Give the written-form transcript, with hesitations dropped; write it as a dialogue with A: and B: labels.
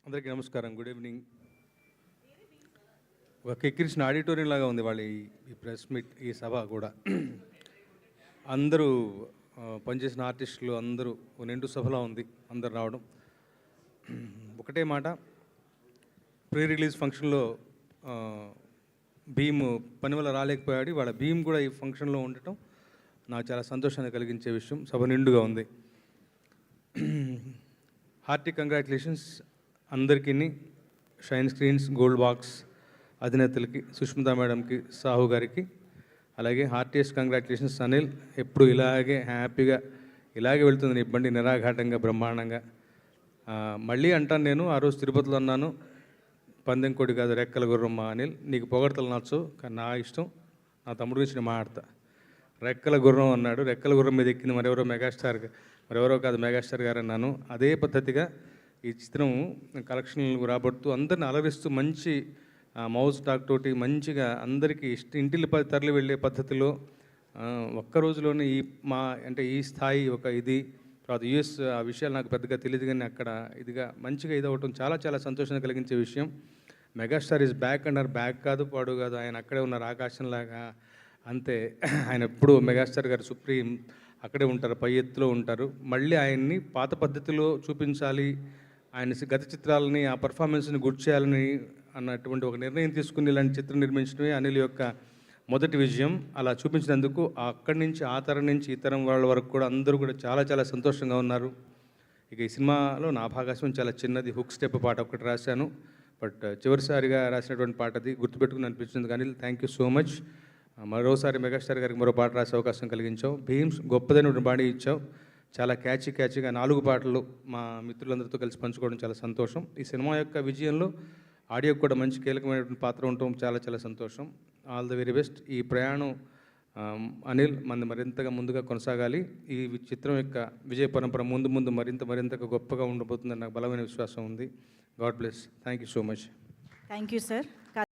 A: అందరికీ నమస్కారం. Good evening. ఒక కిక్కిరిసిన ఆడిటోరియం లాగా ఉంది వాళ్ళ ఈ ప్రెస్ మీట్, ఈ సభ కూడా. అందరూ పనిచేసిన ఆర్టిస్టులు అందరూ నిండు సభలా ఉంది అందరు రావడం. ఒకటే మాట, ప్రీ రిలీజ్ ఫంక్షన్లో భీమ్ పని వల్ల రాలేకపోయాడు. వాళ్ళ భీమ్ కూడా ఈ ఫంక్షన్లో ఉండటం నాకు చాలా సంతోషాన్ని కలిగించే విషయం. సభ నిండుగా ఉంది. హార్టీ కంగ్రాచులేషన్స్ అందరికీ, షైన్ స్క్రీన్స్, గోల్డ్ బాక్స్ అధినేతలకి, సుష్మితా మేడంకి, సాహు గారికి, అలాగే హార్టీయెస్ట్ కంగ్రాచులేషన్స్ అనిల్. ఎప్పుడు ఇలాగే హ్యాపీగా ఇలాగే వెళ్తుంది నీ బండి, నిరాఘాటంగా బ్రహ్మాండంగా. మళ్ళీ అంటాను, నేను ఆ రోజు తిరుపతిలో అన్నాను, పందెం కోడి కాదు రెక్కల గుర్రం మా అనిల్. నీకు పొగడతలు నచ్చు, కానీ నా ఇష్టం, నా తమ్ముడు గురించి నేను మాట్లాడతా. రెక్కల గుర్రం అన్నాడు, రెక్కల గుర్రం మీద ఎక్కింది మరెవరో కాదు మెగాస్టార్ గారు అన్నాను. అదే పద్ధతిగా ఈ చిత్రం కలెక్షన్లు రాబడుతూ అందరిని అలరిస్తూ మంచి మౌజ్ టాక్ తోటి మంచిగా అందరికీ ఇంటిల్లి తరలి వెళ్ళే పద్ధతిలో ఒక్క రోజులోనే ఈ స్థాయి ఒక ఇది. తర్వాత యూఎస్ ఆ విషయాలు నాకు పెద్దగా తెలియదు, కానీ అక్కడ ఇదిగా మంచిగా ఇది అవ్వటం చాలా చాలా సంతోషాన్ని కలిగించే విషయం. మెగాస్టార్ ఈజ్ బ్యాక్ అన్నారు, బ్యాక్ కాదు పాడు కాదు, ఆయన అక్కడే ఉన్నారు ఆకాశంలాగా. అంతే, ఆయన ఎప్పుడు మెగాస్టార్ గారు సుప్రీం అక్కడే ఉంటారు, పై ఎత్తులో ఉంటారు. మళ్ళీ ఆయన్ని పాత పద్ధతిలో చూపించాలి, ఆయన గత చిత్రాలని ఆ పర్ఫార్మెన్స్ని గుర్తు చేయాలని అన్నటువంటి ఒక నిర్ణయం తీసుకుని ఇలాంటి చిత్రం నిర్మించడమే అనిల్ యొక్క మొదటి విజయం. అలా చూపించినందుకు అక్కడి నుంచి ఆ తరం నుంచి ఈ తరం వాళ్ళ వరకు కూడా అందరూ కూడా చాలా చాలా సంతోషంగా ఉన్నారు. ఇక ఈ సినిమాలో నా భాగస్వామ్యం చాలా చిన్నది, హుక్ స్టెప్ పాట ఒకటి రాశాను, బట్ చివరిసారిగా రాసినటువంటి పాట అది గుర్తుపెట్టుకుని అనిపించింది. Anil, thank you so much. మరోసారి మెగాస్టార్ గారికి మరో పాట రాసే అవకాశం కలిగించావు. భీమ్స్ గొప్పదైన బాడీ ఇచ్చావు. చాలా క్యాచీగా 4 పాటలు మా మిత్రులందరితో కలిసి పంచుకోవడం చాలా సంతోషం. ఈ సినిమా యొక్క విజయంలో ఆడియోకి కూడా మంచి కీలకమైనటువంటి పాత్ర ఉండటం చాలా చాలా సంతోషం. All the very best. ఈ ప్రయాణం అనిల్ మరింతగా ముందుగా కొనసాగాలి. ఈ చిత్రం యొక్క విజయ పరంపర ముందు మరింతగా గొప్పగా ఉండబోతుందని నాకు బలమైన విశ్వాసం ఉంది. God bless. Thank you so much.
B: Thank you sir.